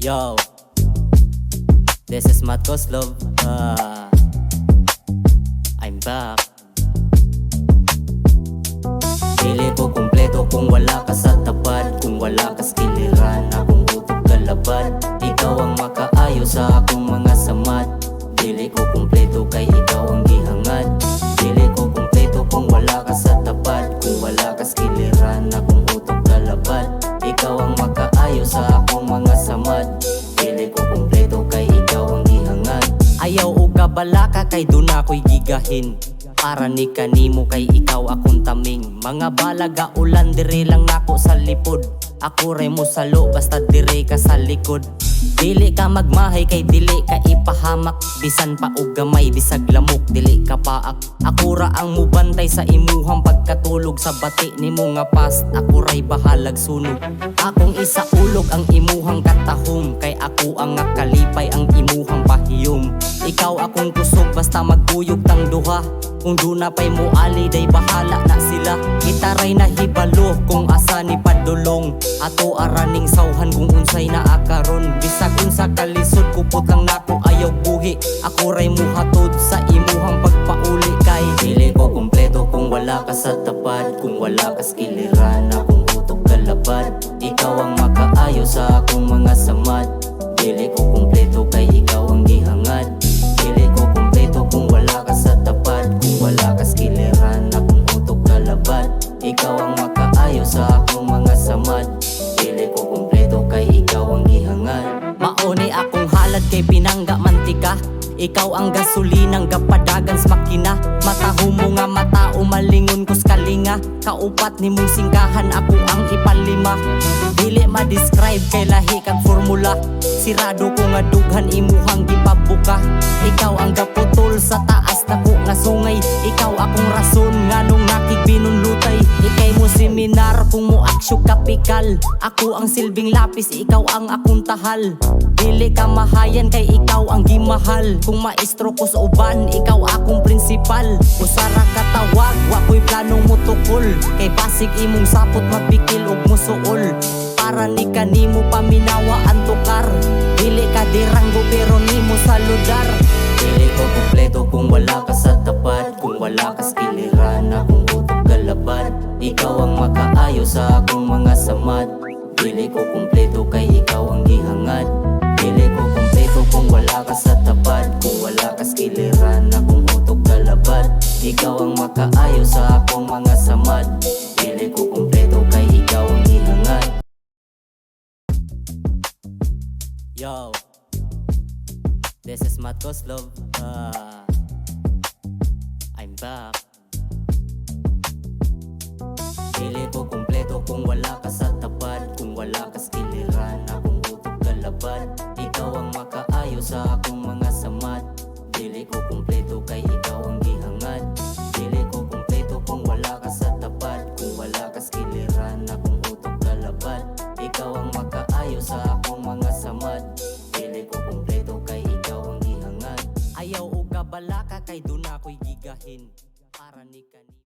Yo, this is Matt Koslov. I'm back. Dili ko kumpleto kung wala ka sa tapat. Kung wala ka skiliran, akong utok kalabad. Ikaw ang makaayo sa akong mga samat. Dili ko kumpleto kay ikaw ang gihangad. Dili ko kumpleto kung wala ka sa tapat. Kung wala ka skiliran, akong utok kalabad. Ikaw ang makaayo sa akong mga samat. Dili ko kumpleto kay ikaw ang gihangad. Ayaw o kabala ka kay dun ako'y gigahin. Para ni kanimo kay ikaw akong taming. Mga balaga ulan dire lang nako sa lipod. Ako ray mo salo basta dire ka sa likod. Dili ka magmahay kay dili ka ipahamak. Bisan pa og gamay bisag lamok dili ka paak. Ako ra ang mubantay sa imuhang pagkatulog. Sa bati nimo nga past ako ray bahalag sunog. Akong isa ulog ang imuhang katahom. Kay ako ang kalipay ang imuhang pahiyom. Ikaw akong kusog basta magkuyog tang duha. Kung duna pa'y muali day bahala na sila. Itaray na hibalo kung asa ni padulong. Ato araning sauhan kung unsay na akaron. Bisag unsa kalisod kupot lang nako ayaw buhi. Ako ray muhatod sa imuhang pagpauli. Kay dili ko kumpleto kung wala ka sa tapat. Kung wala ka skiliran akong utok kalabad. Ikaw ang makaayo sa akong mga samat. Dili ko kumpleto kay ikaw ang gihangad. Dili ko kumpleto kung wala ka sa tapat. Kung wala ka skiliran akong utok kalabad. Ikaw ang makaayo sa akong mga samat. Dili ko kumpleto kay ikaw ang gihangad. Mauni akong halad kay pinangga mantika. Ikaw ang gasolinang gapadagan sa makina. Mataho mo nga matao malingon ko skalinga. Kaupat ni mong singkahan ako ang ipalima. Dili ma-describe kay lahi kag formula. Sirado ko nga dughan imuhang gipabuka. Ikaw ang gaputol sa taas nako nga sungay. Ikaw akong rason nganong nakigbinunlutay. Ikay mo seminar kung mo aksyo kapikal. Ako ang silbing lapis, ikaw ang akong tahal. Dili ka mahayan kay ikaw ang gimahal. Kung maestro ko sa uban, ikaw akong prinsipal. Usara katawag, wako'y planong mutukol. Kay basig imong sapot mapikil ug musuol. Para ni kanimo paminawa ang tukar. Dili ka diranggo pero nimo saludar. Dili ko kumpleto kung wala ka sa tapat. Kung wala ka skiliran akong utok kalabad. Ikaw ang makaayo sa akong mga samat. Dili ko kumpleto kay ikaw ang gihangad. Dili ko kumpleto kung wala ka sa tapat. Kung wala ka skiliran akong utok kalabad. Ikaw ang makaayo sa akong mga samat. Dili ko kumpleto kay ikaw ang gihangad. Yo, this is Matt Koslov. I'm back. Dili ko kumpleto kung wala ka sa tapat. Kung wala ka skiliran akong utok kalabad. Ikaw ang makaayo sa akong mga samat. Dili ko kumpleto kay ikaw ang gihangad. Dili ko kumpleto kung wala ka sa tapat. Kung wala ka skiliran akong utok kalabad. Ikaw ang makaayo sa akong mga samat. Dili ko kumpleto kay ikaw ang gihangad. Ayaw o kabala ka kay dun ako'y gigahin. Para ni kanimo